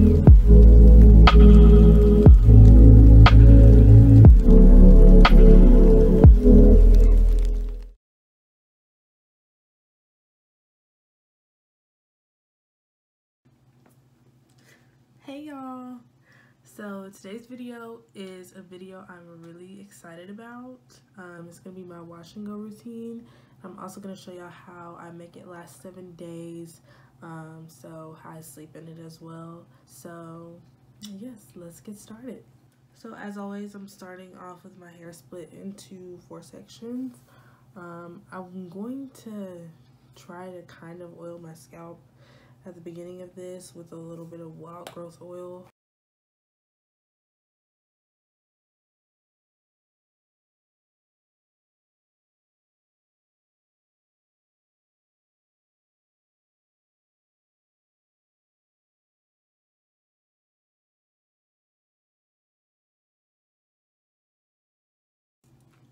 Hey y'all! So today's video is a video I'm really excited about. It's going to be my wash and go routine. I'm also going to show y'all how I make it last 7 days, so how I sleep in it as well. So yes, let's get started. So as always, I'm starting off with my hair split into 4 sections. I'm going to try to kind of oil my scalp at the beginning of this with a little bit of wild growth oil.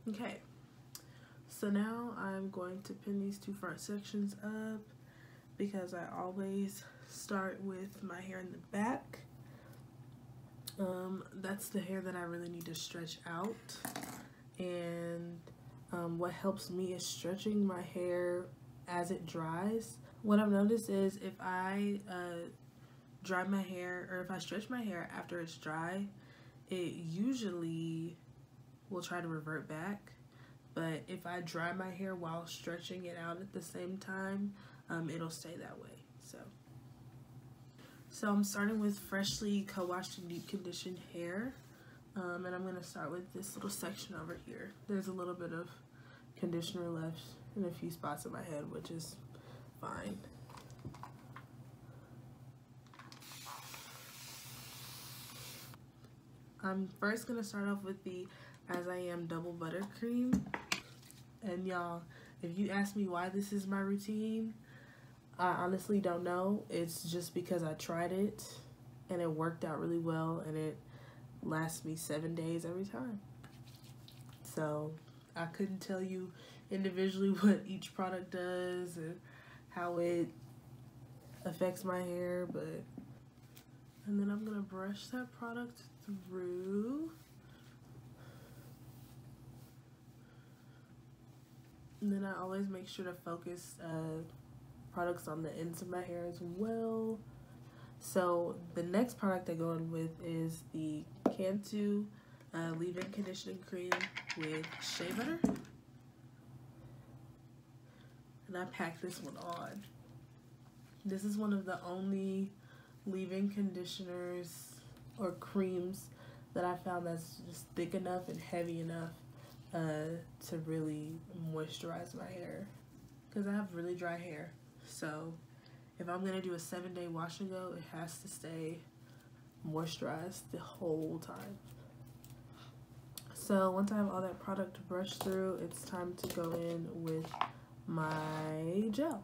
Okay, so now I'm going to pin these 2 front sections up because I always start with my hair in the back. That's the hair that I really need to stretch out, and what helps me is stretching my hair as it dries. What I've noticed is if I dry my hair, or if I stretch my hair after it's dry, it usually will try to revert back. But if I dry my hair while stretching it out at the same time, it'll stay that way. So I'm starting with freshly co-washed and deep conditioned hair, and I'm going to start with this little section over here. There's a little bit of conditioner left in a few spots in my head, which is fine. I'm first going to start off with the As I Am Double Buttercream. And y'all, if you ask me why this is my routine, I honestly don't know. It's just because I tried it and it worked out really well, and it lasts me 7 days every time. So I couldn't tell you individually what each product does and how it affects my hair, but and then I'm gonna brush that product through. And then I always make sure to focus products on the ends of my hair as well. So the next product I go in with is the Cantu leave-in conditioning cream with shea butter. And I pack this one on. This is one of the only leave-in conditioners or creams that I found that's just thick enough and heavy enough to really moisturize my hair, because I have really dry hair. So if I'm gonna do a 7-day wash and go, it has to stay moisturized the whole time. So once I have all that product brushed through, it's time to go in with my gel.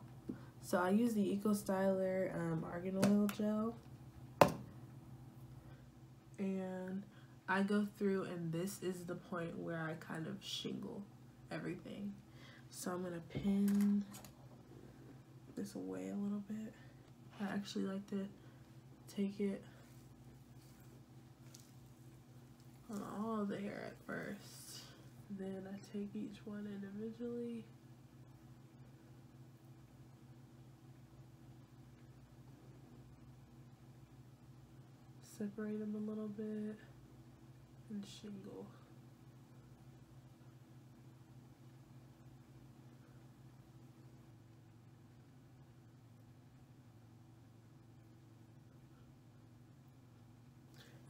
So I use the Eco Styler Argan Oil Gel, and I go through, and this is the point where I kind of shingle everything. So I'm gonna pin this away a little bit. I actually like to take it on all of the hair at first. Then I take each one individually. Separate them a little bit and shingle.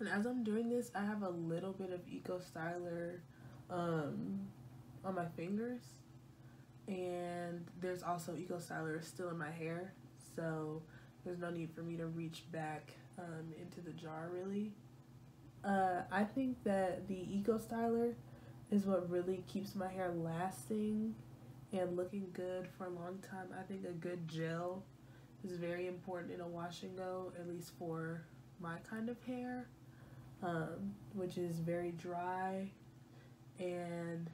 And as I'm doing this, I have a little bit of Eco Styler on my fingers, and there's also Eco Styler still in my hair, so there's no need for me to reach back into the jar really. I think that the Eco Styler is what really keeps my hair lasting and looking good for a long time. I think a good gel is very important in a wash and go, at least for my kind of hair, which is very dry and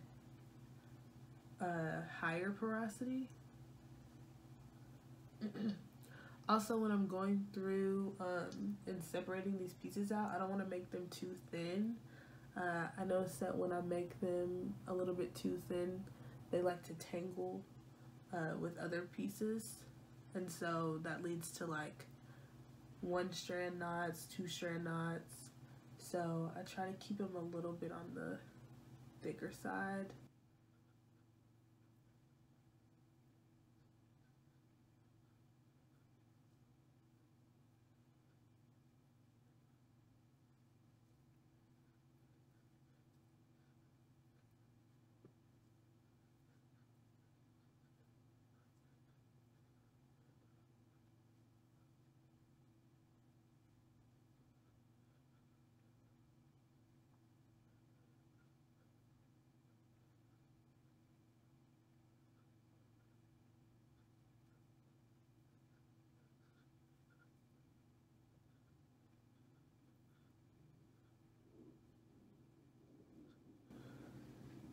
higher porosity. Also, when I'm going through and separating these pieces out, I don't want to make them too thin. I noticed that when I make them a little bit too thin, they like to tangle with other pieces, and so that leads to like 1-strand knots, 2-strand knots. So I try to keep them a little bit on the thicker side.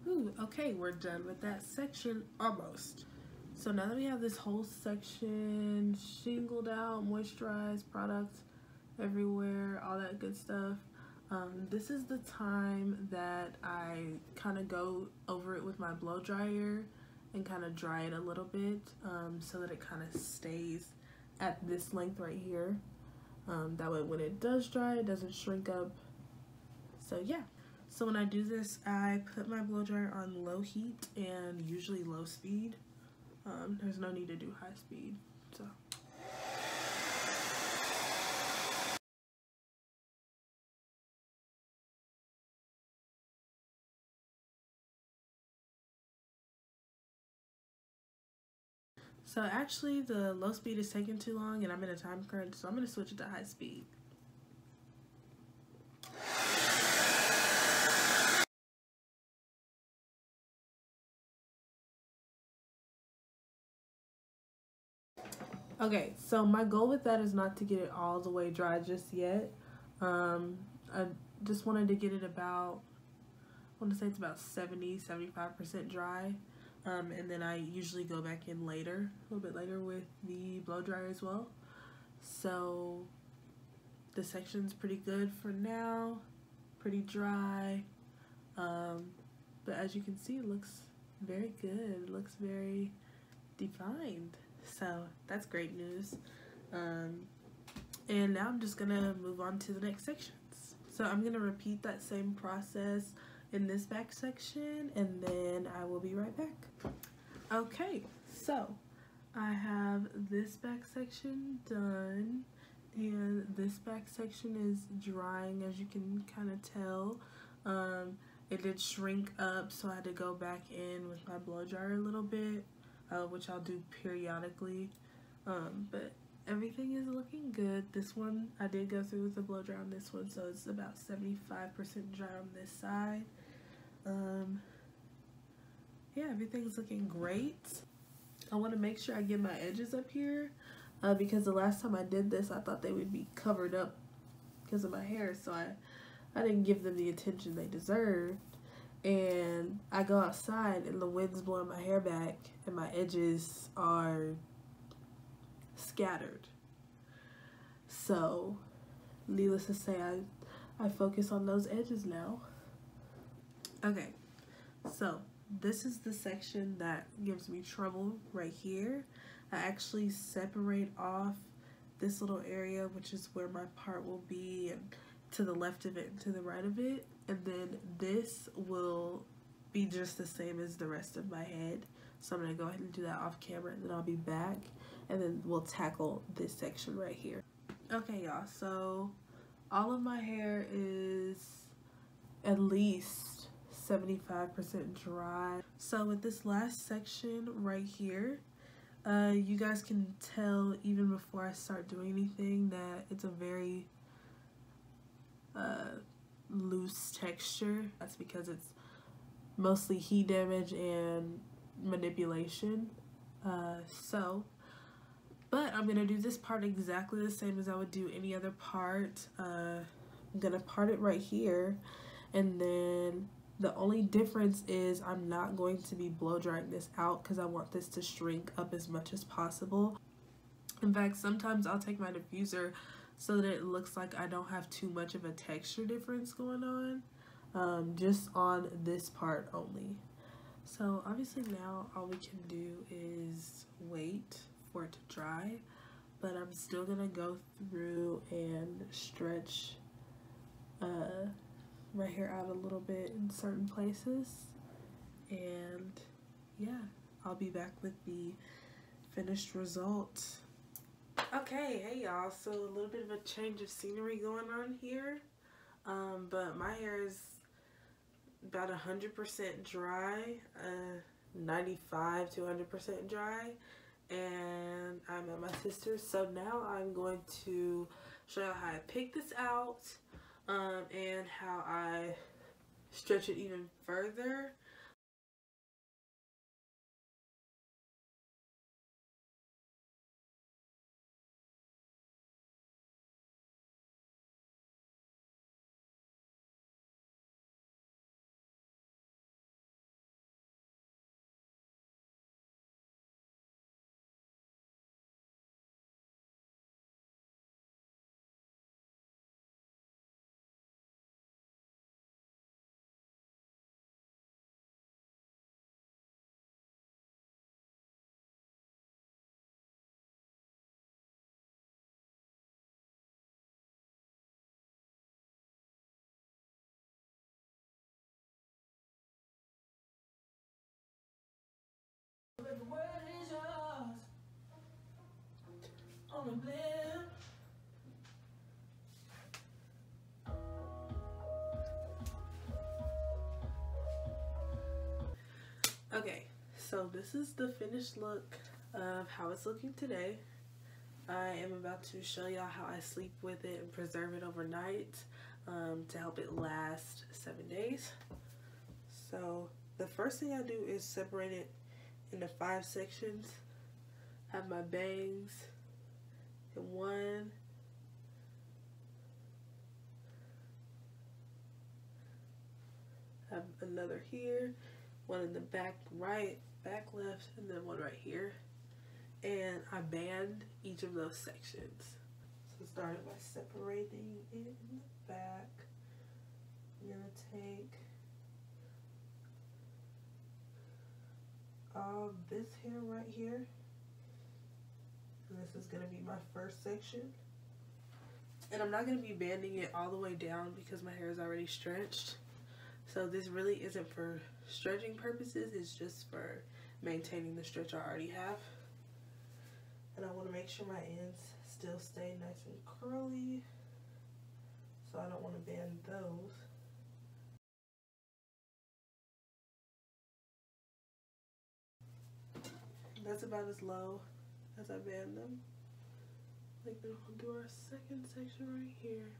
Ooh, okay, we're done with that section almost. So now that we have this whole section shingled out, moisturized, products everywhere, all that good stuff, this is the time that I kind of go over it with my blow dryer and kind of dry it a little bit so that it kind of stays at this length right here. That way when it does dry, it doesn't shrink up. So yeah. So when I do this, I put my blow dryer on low heat and usually low speed. There's no need to do high speed. So actually the low speed is taking too long and I'm in a time crunch, so I'm going to switch it to high speed. Okay, so my goal with that is not to get it all the way dry just yet. I just wanted to get it about, I want to say it's about 70-75% dry. And then I usually go back in later, a little bit later with the blow dryer as well. So the section's pretty good for now, pretty dry. But as you can see, it looks very good. It looks very defined. So that's great news. And now I'm just gonna move on to the next sections. So I'm gonna repeat that same process in this back section and then I will be right back. Okay, so I have this back section done and this back section is drying, as you can kind of tell. It did shrink up, so I had to go back in with my blow dryer a little bit, which I'll do periodically. But everything is looking good. This one, I did go through with the blow dryer on this one, so it's about 75% dry on this side. Yeah, everything's looking great. I want to make sure I get my edges up here because the last time I did this, I thought they would be covered up because of my hair, so I didn't give them the attention they deserved. And I go outside and the wind's blowing my hair back and my edges are scattered. So needless to say, I focus on those edges now. Okay, so this is the section that gives me trouble right here. I actually separate off this little area, which is where my part will be, and to the left of it and to the right of it, and then this will be just the same as the rest of my head. So I'm gonna go ahead and do that off camera and then I'll be back and then we'll tackle this section right here. Okay y'all, so all of my hair is at least 75% dry. So with this last section right here, you guys can tell even before I start doing anything that it's a very loose texture. That's because it's mostly heat damage and manipulation. But I'm gonna do this part exactly the same as I would do any other part. I'm gonna part it right here, and then the only difference is I'm not going to be blow drying this out because I want this to shrink up as much as possible. In fact, sometimes I'll take my diffuser so that it looks like I don't have too much of a texture difference going on, just on this part only. So obviously now all we can do is wait for it to dry, but I'm still gonna go through and stretch my hair out a little bit in certain places, and yeah, I'll be back with the finished result. Okay, hey y'all, so a little bit of a change of scenery going on here, but my hair is about 100% dry, 95 to 100% dry, and I'm at my sister's. So now I'm going to show you how I pick this out, and how I stretch it even further. The world is yours on a blimp. Okay, so this is the finished look of how it's looking today. I am about to show y'all how I sleep with it and preserve it overnight, to help it last 7 days. So the first thing I do is separate it into 5 sections. Have my bangs in one, have another here, one in the back right, back left, and then one right here. And I band each of those sections. So starting by separating it in the back, I'm gonna take all this hair right here, and this is gonna be my first section. And I'm not gonna be banding it all the way down because my hair is already stretched. So this really isn't for stretching purposes, it's just for maintaining the stretch I already have. And I want to make sure my ends still stay nice and curly, so I don't want to band those. That's about as low as I band them. Like, then we'll do our second section right here.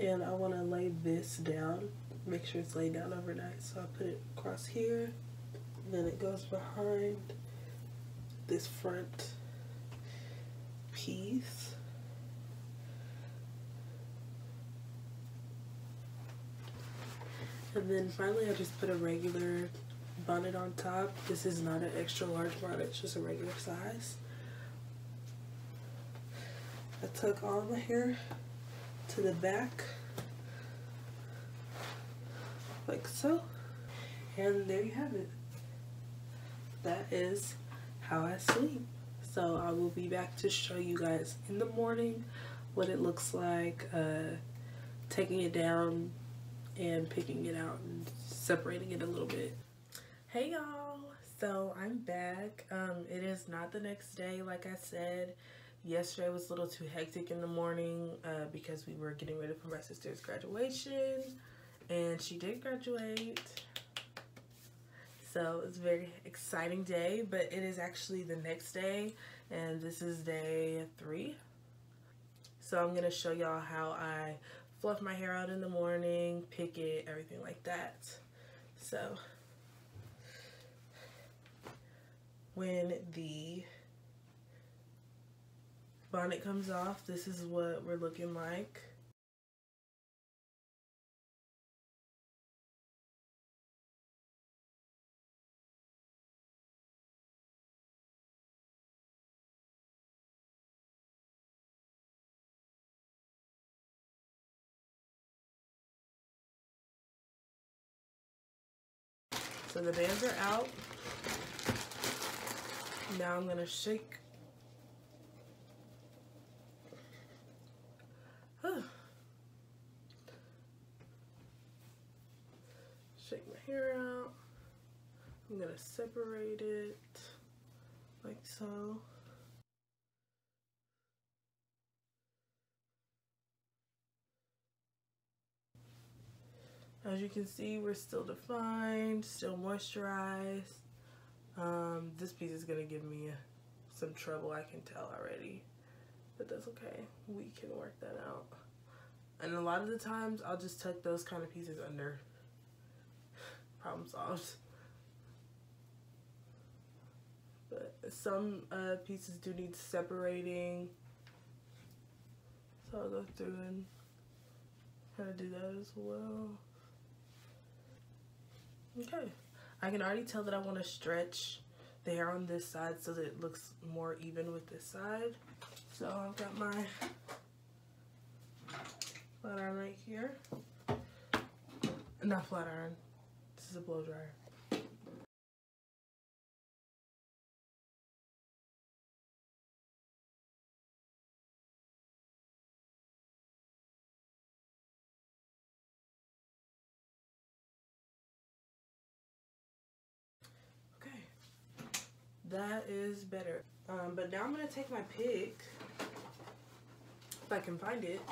And I want to lay this down, make sure it's laid down overnight. So I put it across here, and then it goes behind this front piece. And then finally I just put a regular bonnet on top. This is not an extra large bonnet, it's just a regular size. I took all my hair to the back, like so, and there you have it. That is how I sleep. So I will be back to show you guys in the morning what it looks like, taking it down and picking it out and separating it a little bit. Hey y'all, so I'm back. It is not the next day like I said. Yesterday was a little too hectic in the morning because we were getting ready for my sister's graduation, and she did graduate. So it's a very exciting day, but it is actually the next day, and this is day 3. So I'm going to show y'all how I fluff my hair out in the morning, pick it, everything like that. So when the bonnet comes off, this is what we're looking like. So the bands are out. Now I'm gonna shake. Shake my hair out. I'm gonna separate it like so. As you can see, we're still defined, still moisturized. This piece is gonna give me some trouble, I can tell already, but that's okay. We can work that out. And a lot of the times, I'll just tuck those kind of pieces under. Problem solved. But some pieces do need separating, so I'll go through and kind of do that as well. Okay, I can already tell that I want to stretch the hair on this side so that it looks more even with this side. So I've got my flat iron right here. Not flat iron, this is a blow dryer. That is better. But now I'm going to take my pick, if I can find it.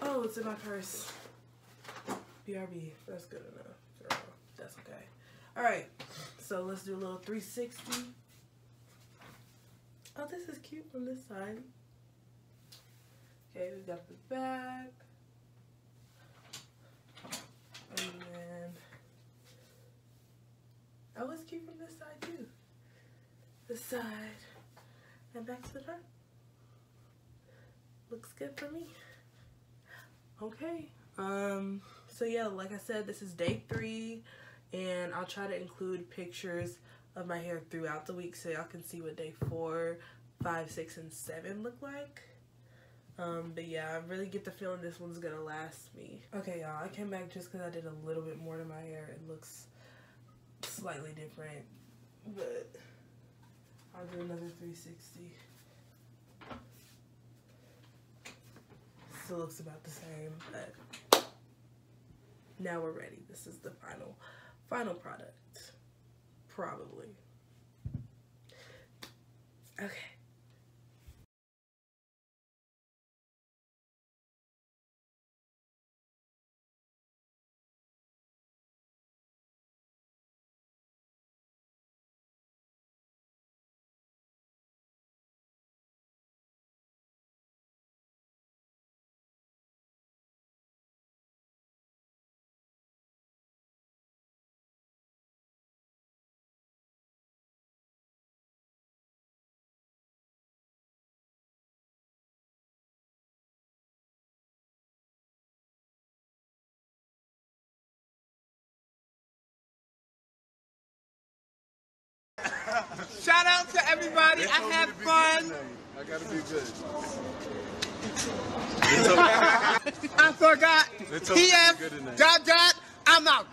Oh, it's in my purse. BRB, that's good enough. Girl, that's okay. Alright, so let's do a little 360. Oh, this is cute from this side. Okay, we got the back. And then, oh, it's cute from this side too. This side. And back to the front. Looks good for me. Okay. So yeah, like I said, this is day 3. And I'll try to include pictures of my hair throughout the week so y'all can see what day 4, 5, 6, and 7 look like. But yeah, I really get the feeling this one's gonna last me. Okay, y'all, I came back just because I did a little bit more to my hair. It looks slightly different, but I'll do another 360. Still looks about the same, but now we're ready. This is the final product. Probably. Okay. Shout out to everybody. I had fun. I gotta be good. I forgot. They told me to be good TF. tonight. Dot. I'm out.